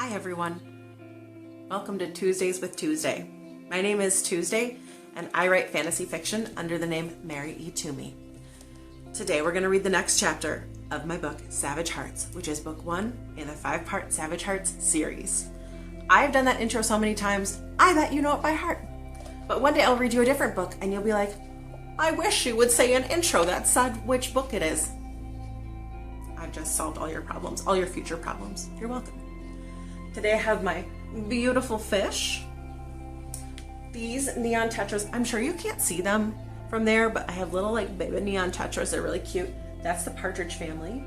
Hi everyone. Welcome to Tuesdays with Tuesday. My name is Tuesday and I write fantasy fiction under the name Mary E. Twomey. Today we're going to read the next chapter of my book Savage Hearts, which is book 1 in the 5-part Savage Hearts series. I've done that intro so many times, I bet you know it by heart. But one day I'll read you a different book and you'll be like, I wish you would say an intro that said which book it is. I've just solved all your problems, all your future problems. You're welcome. Today I have my beautiful fish. These neon tetras, I'm sure you can't see them from there, but I have little like baby neon tetras. They're really cute. That's the partridge family.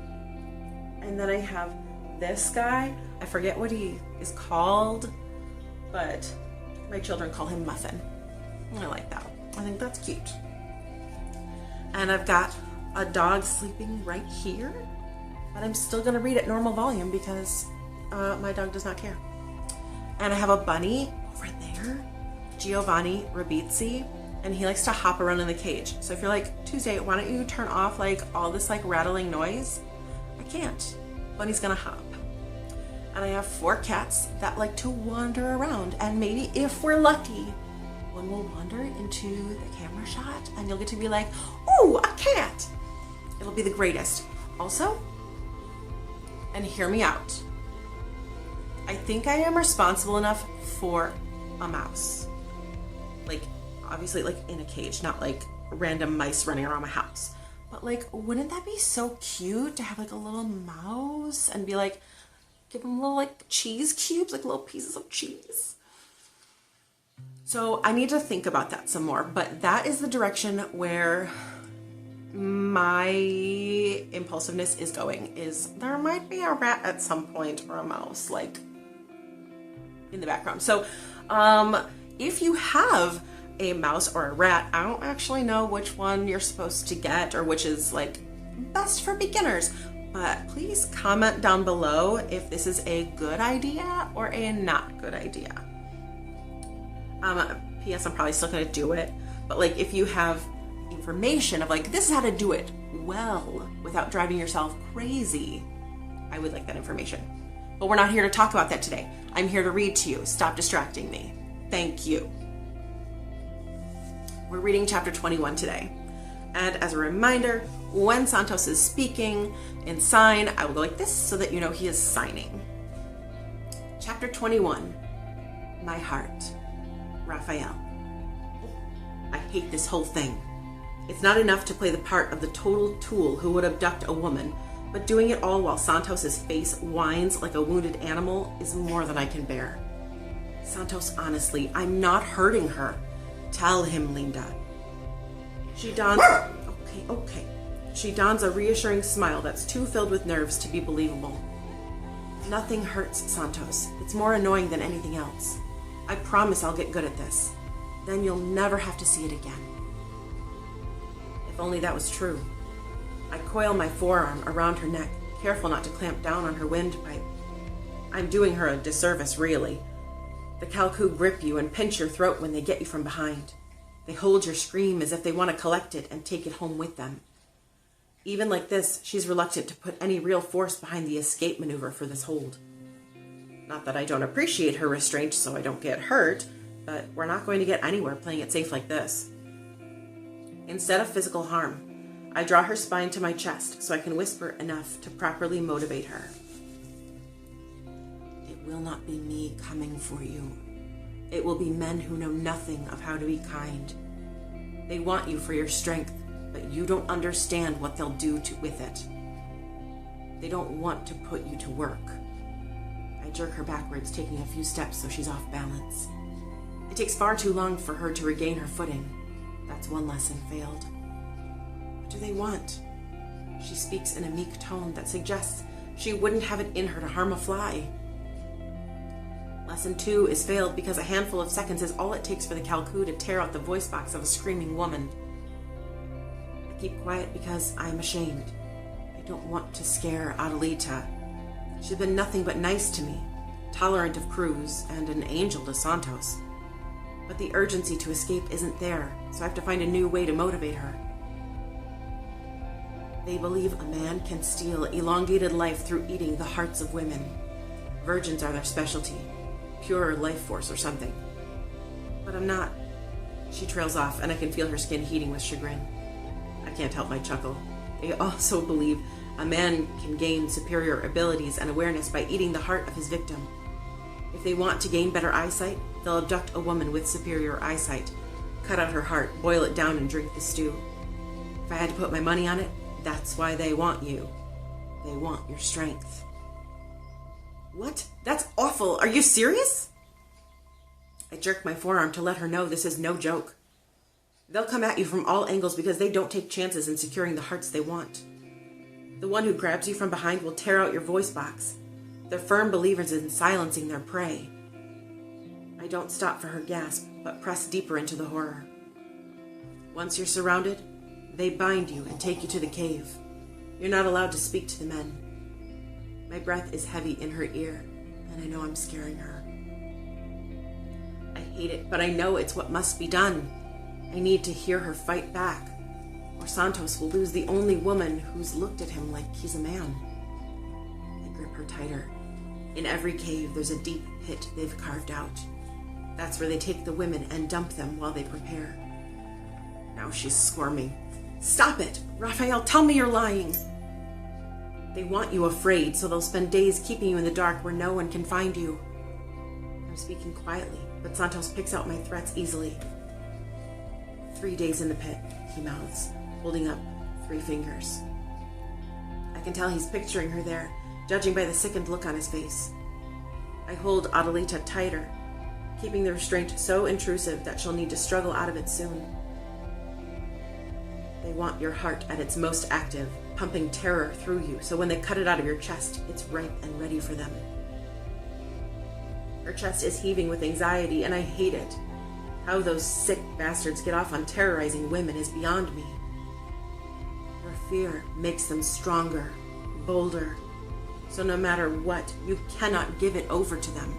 And then I have this guy. I forget what he is called, but my children call him Muffin. I like that. I think that's cute. And I've got a dog sleeping right here, but I'm still gonna read at normal volume because my dog does not care. And I have a bunny over there, Giovanni Ribizzi, and he likes to hop around in the cage. So if you're like, Tuesday, why don't you turn off like all this like rattling noise? I can't. Bunny's gonna hop. And I have 4 cats that like to wander around, and maybe if we're lucky, one will wander into the camera shot and you'll get to be like, ooh, a cat. It'll be the greatest. Also, and hear me out, I think I am responsible enough for a mouse. Like, obviously like in a cage, not like random mice running around my house. But like, wouldn't that be so cute to have like a little mouse and be like, give them little like cheese cubes, like little pieces of cheese. So I need to think about that some more, but that is the direction where my impulsiveness is going, is there might be a rat at some point or a mouse like in the background. So if you have a mouse or a rat, I don't actually know which one you're supposed to get or which is like best for beginners, but please comment down below if this is a good idea or a not good idea. P.S. I'm probably still gonna do it, but like if you have information of like, this is how to do it well without driving yourself crazy, I would like that information. But we're not here to talk about that today. I'm here to read to you. Stop distracting me. Thank you. We're reading chapter 21 today. And as a reminder, when Santos is speaking in sign, I will go like this so that you know he is signing. Chapter 21, My Heart, Raphael. I hate this whole thing. It's not enough to play the part of the total tool who would abduct a woman, but doing it all while Santos's face whines like a wounded animal is more than I can bear. Santos, honestly, I'm not hurting her. Tell him, Linda. She dons... Okay. She dons a reassuring smile that's too filled with nerves to be believable. Nothing hurts, Santos. It's more annoying than anything else. I promise I'll get good at this. Then you'll never have to see it again. If only that was true. I coil my forearm around her neck, careful not to clamp down on her windpipe. I'm doing her a disservice, really. The Kalku grip you and pinch your throat when they get you from behind. They hold your scream as if they want to collect it and take it home with them. Even like this, she's reluctant to put any real force behind the escape maneuver for this hold. Not that I don't appreciate her restraint so I don't get hurt, but we're not going to get anywhere playing it safe like this. Instead of physical harm, I draw her spine to my chest so I can whisper enough to properly motivate her. It will not be me coming for you. It will be men who know nothing of how to be kind. They want you for your strength, but you don't understand what they'll do with it. They don't want to put you to work. I jerk her backwards, taking a few steps so she's off balance. It takes far too long for her to regain her footing. That's one lesson failed. What do they want? She speaks in a meek tone that suggests she wouldn't have it in her to harm a fly. Lesson 2 is failed because a handful of seconds is all it takes for the Kalku to tear out the voice box of a screaming woman. I keep quiet because I'm ashamed. I don't want to scare Adelita. She's been nothing but nice to me, tolerant of Cruz, and an angel to Santos. But the urgency to escape isn't there, so I have to find a new way to motivate her. They believe a man can steal elongated life through eating the hearts of women. Virgins are their specialty. Pure life force or something. But I'm not. She trails off, and I can feel her skin heating with chagrin. I can't help my chuckle. They also believe a man can gain superior abilities and awareness by eating the heart of his victim. If they want to gain better eyesight, they'll abduct a woman with superior eyesight, cut out her heart, boil it down, and drink the stew. If I had to put my money on it, that's why they want you. They want your strength. What? That's awful. Are you serious? I jerk my forearm to let her know this is no joke. They'll come at you from all angles because they don't take chances in securing the hearts they want. The one who grabs you from behind will tear out your voice box. They're firm believers in silencing their prey. I don't stop for her gasp, but press deeper into the horror. Once you're surrounded, they bind you and take you to the cave. You're not allowed to speak to the men. My breath is heavy in her ear, and I know I'm scaring her. I hate it, but I know it's what must be done. I need to hear her fight back, or Santos will lose the only woman who's looked at him like he's a man. I grip her tighter. In every cave, there's a deep pit they've carved out. That's where they take the women and dump them while they prepare. Now she's squirming. Stop it! Raphael, tell me you're lying! They want you afraid, so they'll spend days keeping you in the dark where no one can find you. I'm speaking quietly, but Santos picks out my threats easily. 3 days in the pit, he mouths, holding up 3 fingers. I can tell he's picturing her there, judging by the sickened look on his face. I hold Adelita tighter, keeping the restraint so intrusive that she'll need to struggle out of it soon. They want your heart at its most active, pumping terror through you, so when they cut it out of your chest, it's ripe and ready for them. Her chest is heaving with anxiety, and I hate it. How those sick bastards get off on terrorizing women is beyond me. Your fear makes them stronger, bolder, so no matter what, you cannot give it over to them.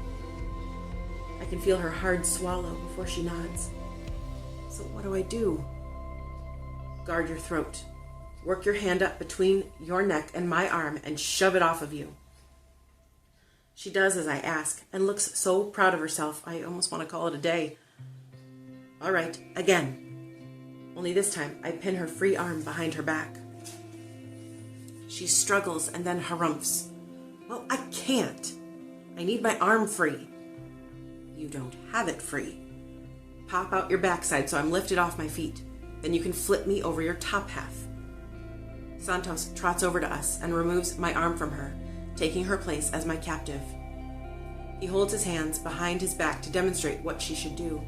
I can feel her hard swallow before she nods. So what do I do? Guard your throat. Work your hand up between your neck and my arm and shove it off of you. She does as I ask and looks so proud of herself, I almost want to call it a day. All right, again. Only this time, I pin her free arm behind her back. She struggles and then harumphs. Well, I can't. I need my arm free. You don't have it free. Pop out your backside so I'm lifted off my feet. Then you can flip me over your top half. Santos trots over to us and removes my arm from her, taking her place as my captive. He holds his hands behind his back to demonstrate what she should do.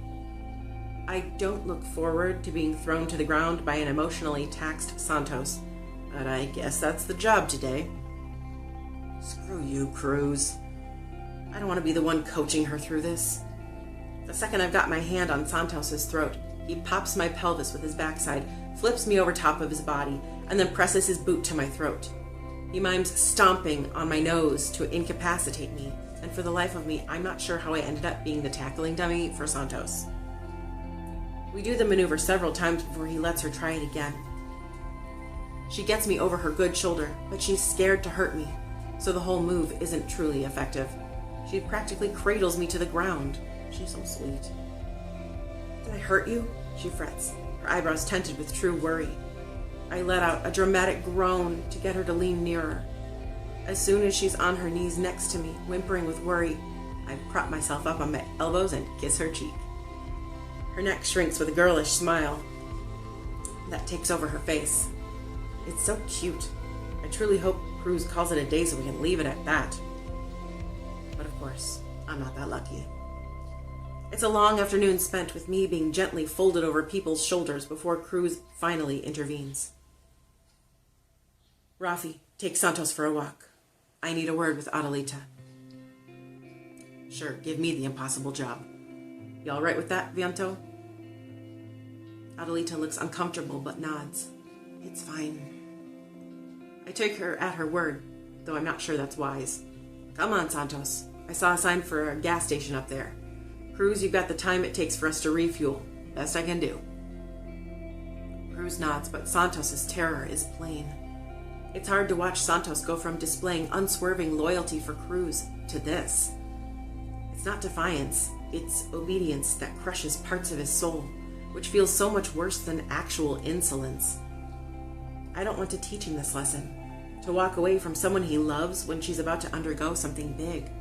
I don't look forward to being thrown to the ground by an emotionally taxed Santos, but I guess that's the job today. Screw you, Cruz. I don't want to be the one coaching her through this. The second I've got my hand on Santos's throat, he pops my pelvis with his backside, flips me over top of his body, and then presses his boot to my throat. He mimes stomping on my nose to incapacitate me, and for the life of me, I'm not sure how I ended up being the tackling dummy for Santos. We do the maneuver several times before he lets her try it again. She gets me over her good shoulder, but she's scared to hurt me, so the whole move isn't truly effective. She practically cradles me to the ground. She's so sweet. Did I hurt you? She frets, her eyebrows tented with true worry. I let out a dramatic groan to get her to lean nearer. As soon as she's on her knees next to me, whimpering with worry, I prop myself up on my elbows and kiss her cheek. Her neck shrinks with a girlish smile that takes over her face. It's so cute. I truly hope Cruz calls it a day so we can leave it at that. But of course, I'm not that lucky. It's a long afternoon spent with me being gently folded over people's shoulders before Cruz finally intervenes. Rafi, take Santos for a walk. I need a word with Adelita. Sure, give me the impossible job. You all right with that, Viento? Adelita looks uncomfortable but nods. It's fine. I take her at her word, though I'm not sure that's wise. Come on, Santos. I saw a sign for a gas station up there. Cruz, you've got the time it takes for us to refuel. Best I can do. Cruz nods, but Santos's terror is plain. It's hard to watch Santos go from displaying unswerving loyalty for Cruz to this. It's not defiance, it's obedience that crushes parts of his soul, which feels so much worse than actual insolence. I don't want to teach him this lesson, to walk away from someone he loves when she's about to undergo something big.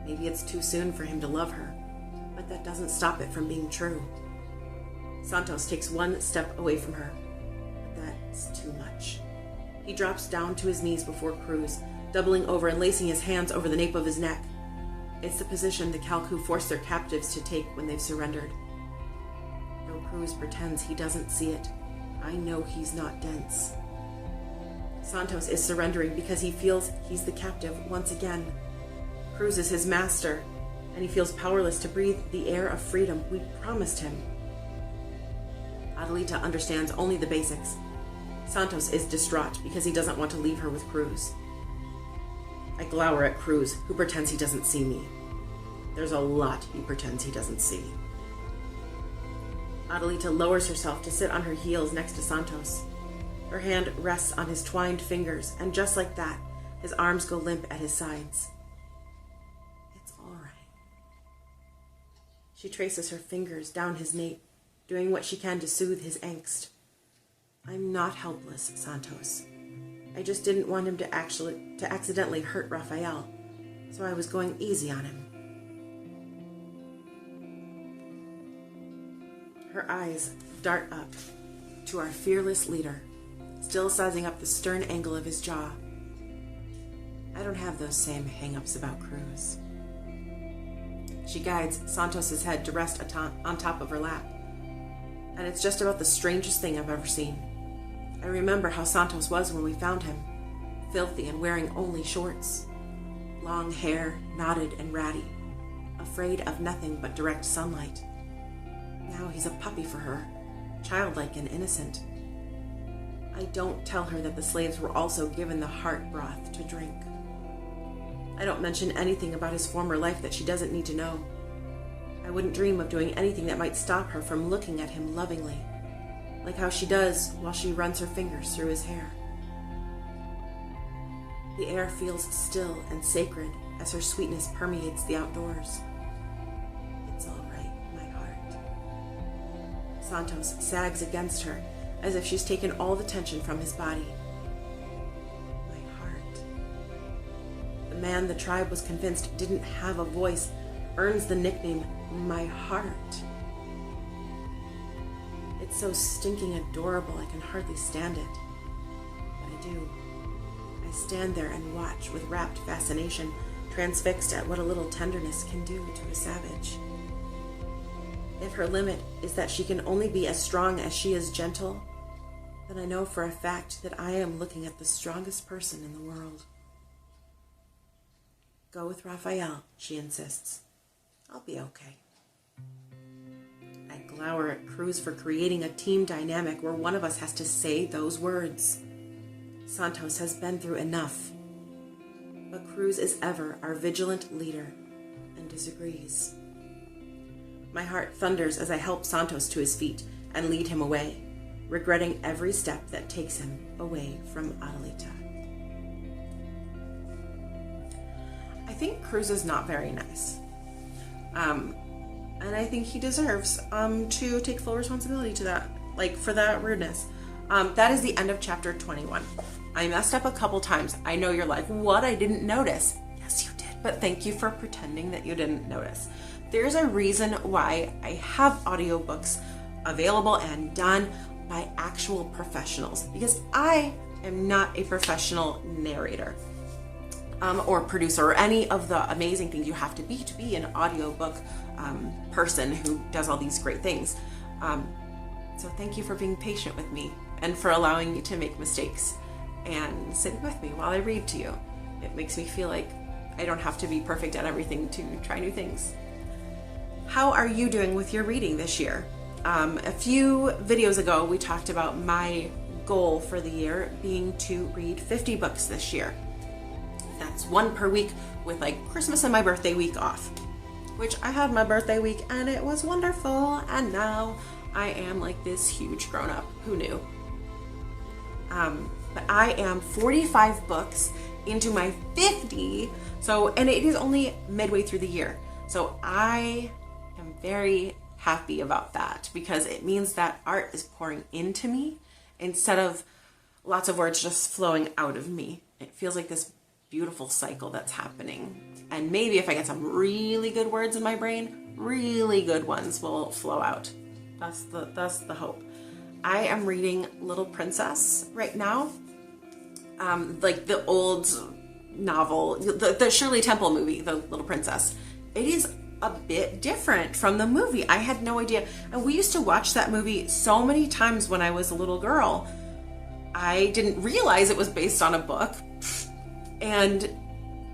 Maybe it's too soon for him to love her, but that doesn't stop it from being true. Santos takes one step away from her, but that's too much. He drops down to his knees before Cruz, doubling over and lacing his hands over the nape of his neck. It's the position the Kalku force their captives to take when they've surrendered. Though Cruz pretends he doesn't see it, I know he's not dense. Santos is surrendering because he feels he's the captive once again. Cruz is his master, and he feels powerless to breathe the air of freedom we promised him. Adelita understands only the basics. Santos is distraught because he doesn't want to leave her with Cruz. I glower at Cruz, who pretends he doesn't see me. There's a lot he pretends he doesn't see. Adelita lowers herself to sit on her heels next to Santos. Her hand rests on his twined fingers, and just like that, his arms go limp at his sides. It's all right. She traces her fingers down his nape, doing what she can to soothe his angst. I'm not helpless, Santos. I just didn't want him to accidentally hurt Raphael, so I was going easy on him. Her eyes dart up to our fearless leader, still sizing up the stern angle of his jaw. I don't have those same hang-ups about Cruz. She guides Santos's head to rest on top of her lap, and it's just about the strangest thing I've ever seen. I remember how Santos was when we found him, filthy and wearing only shorts. Long hair, knotted and ratty, afraid of nothing but direct sunlight. Now he's a puppy for her, childlike and innocent. I don't tell her that the slaves were also given the heart broth to drink. I don't mention anything about his former life that she doesn't need to know. I wouldn't dream of doing anything that might stop her from looking at him lovingly, like how she does while she runs her fingers through his hair. The air feels still and sacred as her sweetness permeates the outdoors. It's all right, my heart. Santos sags against her as if she's taken all the tension from his body. My heart. The man the tribe was convinced didn't have a voice earns the nickname My Heart. It's so stinking adorable I can hardly stand it. But I do. I stand there and watch with rapt fascination, transfixed at what a little tenderness can do to a savage. If her limit is that she can only be as strong as she is gentle, then I know for a fact that I am looking at the strongest person in the world. Go with Raphael, she insists. I'll be okay. I glower at Cruz for creating a team dynamic where one of us has to say those words. Santos has been through enough. But Cruz is ever our vigilant leader and disagrees. My heart thunders as I help Santos to his feet and lead him away, regretting every step that takes him away from Adelita. I think Cruz is not very nice. And I think he deserves to take full responsibility to that, for that rudeness. That is the end of chapter 21. I messed up a couple times. I know you're like, what? I didn't notice. Yes, you did. But thank you for pretending that you didn't notice. There's a reason why I have audiobooks available and done by actual professionals, because I am not a professional narrator or producer or any of the amazing things you have to be an audiobook person who does all these great things. So thank you for being patient with me and for allowing me to make mistakes and sitting with me while I read to you. It makes me feel like I don't have to be perfect at everything to try new things. How are you doing with your reading this year? A few videos ago, we talked about my goal for the year being to read 50 books this year. That's one per week with Christmas and my birthday week off, which I had my birthday week and it was wonderful. And now I am this huge grown up. Who knew? But I am 45 books into my 50. And it is only midway through the year. So I am very happy about that because it means that art is pouring into me instead of lots of words just flowing out of me. It feels like this beautiful cycle that's happening. And maybe if I get some really good words in my brain, really good ones will flow out. That's the hope. I am reading Little Princess right now. Like the old novel, the Shirley Temple movie, The Little Princess. It is a bit different from the movie. I had no idea. And we used to watch that movie so many times when I was a little girl. I didn't realize it was based on a book. And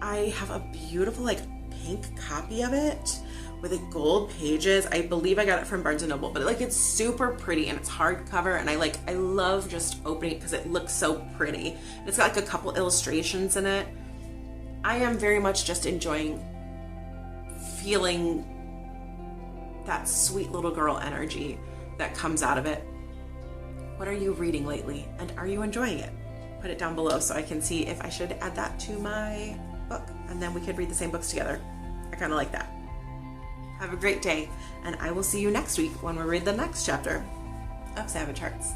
I have a beautiful like pink copy of it with like gold pages. I believe I got it from Barnes & Noble, but like it's super pretty and it's hardcover, and I love just opening it because it looks so pretty. It's got like a couple illustrations in it. I am very much just enjoying feeling that sweet little girl energy that comes out of it. What are you reading lately, and are you enjoying it? Put it down below so I can see if I should add that to my book, and then we could read the same books together. I kind of like that. Have a great day, and I will see you next week when we read the next chapter of Savage Hearts.